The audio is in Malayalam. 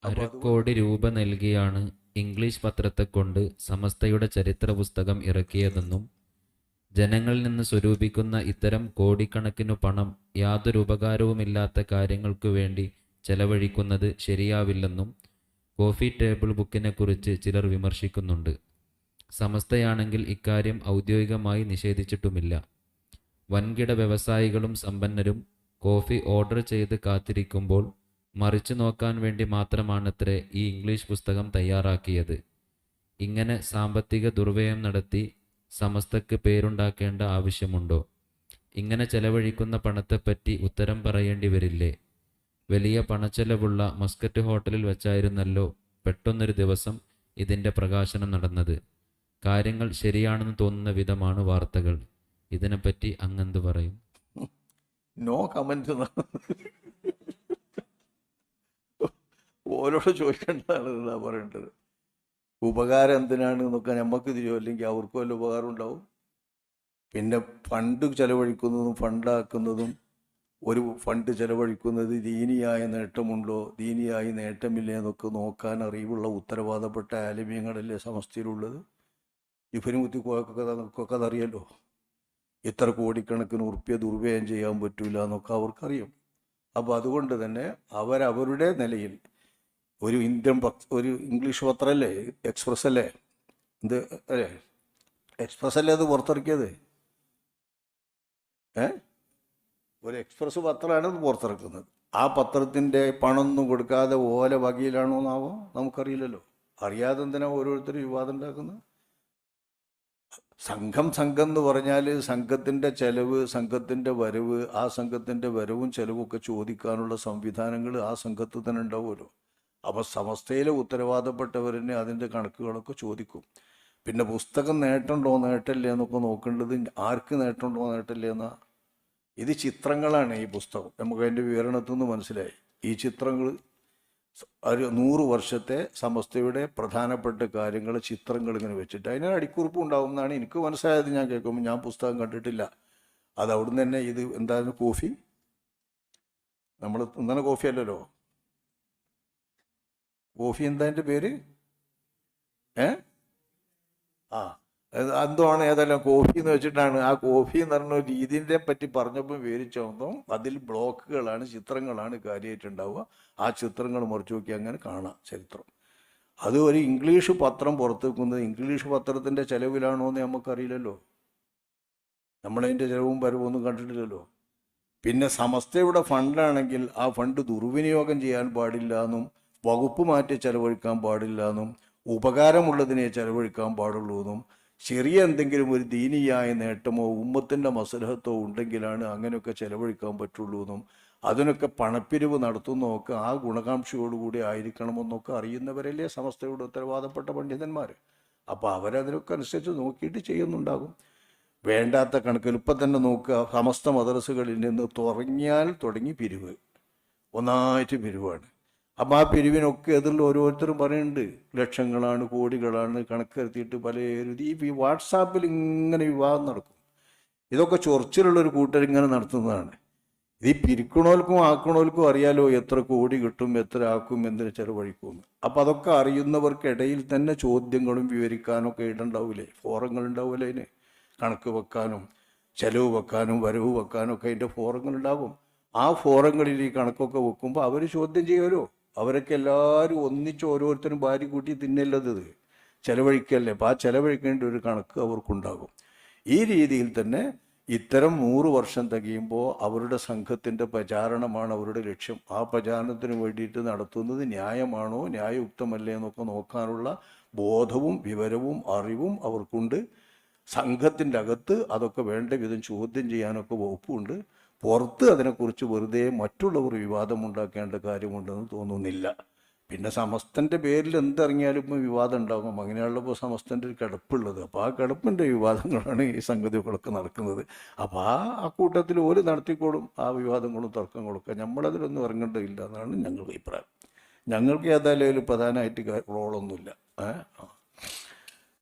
അപ്പോൾ അരക്കോടി രൂപ നൽകിയാണ് ഇംഗ്ലീഷ് പത്രത്തെക്കൊണ്ട് സമസ്തയുടെ ചരിത്ര പുസ്തകം ഇറക്കിയതെന്നും ജനങ്ങളിൽ നിന്ന് സ്വരൂപിക്കുന്ന ഇത്തരം കോടിക്കണക്കിനു പണം യാതൊരു ഉപകാരവുമില്ലാത്ത കാര്യങ്ങൾക്കു വേണ്ടി ചെലവഴിക്കുന്നത് ശരിയാവില്ലെന്നും കോഫി ടേബിൾ ബുക്കിനെക്കുറിച്ച് ചിലർ വിമർശിക്കുന്നുണ്ട്. സമസ്തയാണെങ്കിൽ ഇക്കാര്യം ഔദ്യോഗികമായി നിഷേധിച്ചിട്ടുമില്ല. വൻകിട വ്യവസായികളും സമ്പന്നരും കോഫി ഓർഡർ ചെയ്ത് കാത്തിരിക്കുമ്പോൾ മറിച്ചു നോക്കാൻ വേണ്ടി മാത്രമാണത്രേ ഈ ഇംഗ്ലീഷ് പുസ്തകം തയ്യാറാക്കിയത്. ഇങ്ങനെ സാമ്പത്തിക ദുർവ്യയം നടത്തി സമസ്തക്ക് പേരുണ്ടാക്കേണ്ട ആവശ്യമുണ്ടോ? ഇങ്ങനെ ചെലവഴിക്കുന്ന പണത്തെപ്പറ്റി ഉത്തരം പറയേണ്ടി വരില്ലേ? വലിയ പണച്ചെലവുള്ള മസ്കറ്റ് ഹോട്ടലിൽ വെച്ചായിരുന്നല്ലോ പെട്ടെന്നൊരു ദിവസം ഇതിൻ്റെ പ്രകാശനം നടന്നത്. കാര്യങ്ങൾ ശരിയാണെന്ന് തോന്നുന്ന വിധമാണ് വാർത്തകൾ. ഇതിനെപ്പറ്റി അങ്ങെന്ത് പറയും? നോ കമൻറ്റ് ഓരോട് ചോദിക്കേണ്ടതാണ് എന്നാ പറയേണ്ടത്. ഉപകാരം എന്തിനാണ് എന്നൊക്കെ നമുക്ക് തിരിയോ, അല്ലെങ്കിൽ അവർക്കും വല്ല ഉപകാരം ഉണ്ടാവും. പിന്നെ ഫണ്ട് ചെലവഴിക്കുന്നതും ഫണ്ടാക്കുന്നതും, ഒരു ഫണ്ട് ചെലവഴിക്കുന്നത് ദീനിയായ നേട്ടമുണ്ടോ ദീനിയായി നേട്ടമില്ലേ എന്നൊക്കെ നോക്കാൻ അറിവുള്ള ഉത്തരവാദപ്പെട്ട ആലിമ്യങ്ങളല്ലേ സമസ്തയിലുള്ളത്. ഇവരും കുത്തിക്കൊക്കെ അതറിയല്ലോ. ഇത്ര കോടിക്കണക്കിന് ഉറുപ്പ്യ ദുർവ്യയം ചെയ്യാൻ പറ്റൂല എന്നൊക്കെ അവർക്കറിയാം. അപ്പോൾ അതുകൊണ്ട് തന്നെ അവരവരുടെ നിലയിൽ ഒരു ഒരു ഇംഗ്ലീഷ് പത്രമല്ലേ, എക്സ്പ്രസ് അല്ലേ, ഇത് അല്ലേ, എക്സ്പ്രസ് അല്ലേ അത് പുറത്തിറക്കിയത്? ഒരു എക്സ്പ്രസ് പത്രമാണ് അത് പുറത്തിറക്കുന്നത്. ആ പത്രത്തിൻ്റെ പണമൊന്നും കൊടുക്കാതെ ഓല വകയിലാണോ എന്നാവോ നമുക്കറിയില്ലല്ലോ. അറിയാതെ എന്തിനാ ഓരോരുത്തരും വിവാദം ഉണ്ടാക്കുന്നത്? സംഘം എന്ന് പറഞ്ഞാൽ സംഘത്തിൻ്റെ ചെലവ്, സംഘത്തിൻ്റെ വരവ്, ആ സംഘത്തിൻ്റെ വരവും ചെലവും ചോദിക്കാനുള്ള സംവിധാനങ്ങൾ ആ സംഘത്തിൽ തന്നെ ഉണ്ടാവുമല്ലോ. അപ്പോൾ സമസ്തയിലെ ഉത്തരവാദപ്പെട്ടവരെന്നെ അതിൻ്റെ കണക്കുകളൊക്കെ ചോദിക്കും. പിന്നെ പുസ്തകം നേട്ടമുണ്ടോ നേട്ടമില്ലേ എന്നൊക്കെ നോക്കേണ്ടത് ആർക്ക് നേട്ടമുണ്ടോ നേട്ടമില്ലേ എന്നാ. ഇത് ചിത്രങ്ങളാണ് ഈ പുസ്തകം. നമുക്ക് അതിൻ്റെ വിവരണത്തിൽ നിന്ന് മനസ്സിലായി. ഈ ചിത്രങ്ങൾ ഒരു 100 വർഷത്തെ സമസ്തയുടെ പ്രധാനപ്പെട്ട കാര്യങ്ങൾ ചിത്രങ്ങൾ ഇങ്ങനെ വെച്ചിട്ട് അതിന് അടിക്കുറിപ്പ് ഉണ്ടാവും എന്നാണ് എനിക്ക് മനസ്സിലായത്. ഞാൻ കേൾക്കുമ്പോൾ, ഞാൻ പുസ്തകം കണ്ടിട്ടില്ല. അത് അവിടുന്ന് തന്നെ. ഇത് എന്തായാലും കോഫി നമ്മൾ ഇന്നലെ കോഫി അല്ലല്ലോ. കോഫി എന്താ എൻ്റെ പേര്? ആ എന്താണ് ഏതെല്ലാം കോഫി എന്ന് വെച്ചിട്ടാണ്. ആ കോഫി എന്ന് പറഞ്ഞ രീതിനെ പറ്റി പറഞ്ഞപ്പോൾ വിവരിച്ചോന്നും അതിൽ ബ്ലോക്കുകളാണ്, ചിത്രങ്ങളാണ് കാര്യമായിട്ടുണ്ടാവുക. ആ ചിത്രങ്ങൾ മറിച്ച് നോക്കി അങ്ങനെ കാണാം ചരിത്രം. അത് ഒരു ഇംഗ്ലീഷ് പത്രം പുറത്തു വെക്കുന്നത് ഇംഗ്ലീഷ് പത്രത്തിൻ്റെ ചിലവിലാണോ എന്ന് നമുക്കറിയില്ലല്ലോ. നമ്മളതിൻ്റെ ചിലവും വരവൊന്നും കണ്ടിട്ടില്ലല്ലോ. പിന്നെ സമസ്തയുടെ ഫണ്ടാണെങ്കിൽ ആ ഫണ്ട് ദുർവിനിയോഗം ചെയ്യാൻ പാടില്ല എന്നും വകുപ്പ് മാറ്റി ചെലവഴിക്കാൻ പാടില്ല എന്നും ഉപകാരമുള്ളതിനെ ചെലവഴിക്കാൻ പാടുള്ളൂ എന്നും ചെറിയ എന്തെങ്കിലും ഒരു ദീനിയായ നേട്ടമോ ഉമ്മത്തിൻ്റെ മസ്ലഹത്തോ ഉണ്ടെങ്കിലാണ് അങ്ങനെയൊക്കെ ചെലവഴിക്കാൻ പറ്റുള്ളൂ എന്നും അതിനൊക്കെ പണപ്പിരിവ് നടത്തുന്നതൊക്കെ ആ ഗുണകാംക്ഷയോടുകൂടി ആയിരിക്കണമെന്നൊക്കെ അറിയുന്നവരല്ലേ സമസ്തയുടെ ഉത്തരവാദപ്പെട്ട പണ്ഡിതന്മാർ. അപ്പോൾ അവരതിനൊക്കെ അനുസരിച്ച് നോക്കിയിട്ട് ചെയ്യുന്നുണ്ടാകും. വേണ്ടാത്ത കണക്കിൽ ഇപ്പം തന്നെ നോക്കുക, സമസ്ത മദ്രസകളിൽ നിന്ന് തുടങ്ങി പിരിവ് ഒന്നായിട്ട് പിരിവാണ്. അപ്പം ആ പിരിവിനൊക്കെ എതിർന്ന് ഓരോരുത്തരും പറയുന്നുണ്ട് ലക്ഷങ്ങളാണ്, കോടികളാണ് കണക്കെടുത്തിയിട്ട് പലരും ഈ വാട്സാപ്പിൽ ഇങ്ങനെ വിവാദം നടക്കും. ഇതൊക്കെ ചൊറിച്ചിലുള്ളൊരു കൂട്ടരിങ്ങനെ നടത്തുന്നതാണ്. ഇത് ഈ പിരിക്കണോൽക്കും ആക്കണോൽക്കും അറിയാലോ എത്ര കോടി കിട്ടും, എത്ര ആക്കും, എന്തിനു ചെലവഴിക്കുമെന്ന്. അപ്പം അതൊക്കെ അറിയുന്നവർക്കിടയിൽ തന്നെ ചോദ്യങ്ങളും വിവരിക്കാനൊക്കെ ഇടണ്ടാവില്ലേ, ഫോറങ്ങളുണ്ടാവില്ലേ, അതിന് കണക്ക് വെക്കാനും ചെലവ് വെക്കാനും വരവ് വെക്കാനും ഒക്കെ അതിൻ്റെ ഫോറങ്ങളുണ്ടാകും. ആ ഫോറങ്ങളിൽ ഈ കണക്കൊക്കെ വെക്കുമ്പോൾ അവർ ചോദ്യം ചെയ്യുമല്ലോ. അവരൊക്കെ എല്ലാവരും ഒന്നിച്ച് ഓരോരുത്തരും ഭാര്യ കൂട്ടി തിന്നല്ലത് ചെലവഴിക്കല്ലേ. അപ്പോൾ ആ ചെലവഴിക്കേണ്ട ഒരു കണക്ക് അവർക്കുണ്ടാകും. ഈ രീതിയിൽ തന്നെ ഇത്തരം 100 വർഷം തികയുമ്പോൾ അവരുടെ സംഘത്തിൻ്റെ പ്രചാരണമാണ് അവരുടെ ലക്ഷ്യം. ആ പ്രചാരണത്തിന് വേണ്ടിയിട്ട് നടത്തുന്നത് ന്യായമാണോ ന്യായയുക്തമല്ലേ എന്നൊക്കെ നോക്കാനുള്ള ബോധവും വിവരവും അറിവും അവർക്കുണ്ട്. സംഘത്തിൻ്റെ അകത്ത് അതൊക്കെ വേണ്ട വിധം ചോദ്യം ചെയ്യാനൊക്കെ വകുപ്പുണ്ട്. പുറത്ത് അതിനെക്കുറിച്ച് വെറുതെ മറ്റുള്ളവർ വിവാദമുണ്ടാക്കേണ്ട കാര്യമുണ്ടെന്ന് തോന്നുന്നില്ല. പിന്നെ സമസ്തൻ്റെ പേരിൽ എന്തിറങ്ങിയാലും ഇപ്പോൾ വിവാദം ഉണ്ടാകും. അങ്ങനെയുള്ളപ്പോൾ സമസ്തൻ്റെ ഒരു കിടപ്പുള്ളത്. അപ്പോൾ ആ കിടപ്പിൻ്റെ വിവാദങ്ങളാണ് ഈ സംഗതികളൊക്കെ നടക്കുന്നത്. അപ്പോൾ ആ കൂട്ടത്തിൽ ഓര് നടത്തിക്കോളും ആ വിവാദങ്ങളും തർക്കങ്ങളൊക്കെ. നമ്മളതിലൊന്നും ഇറങ്ങേണ്ടതില്ല എന്നാണ് ഞങ്ങളുടെ അഭിപ്രായം. ഞങ്ങൾക്ക് ഏതായാലും പ്രധാനമായിട്ട് റോളൊന്നുമില്ല.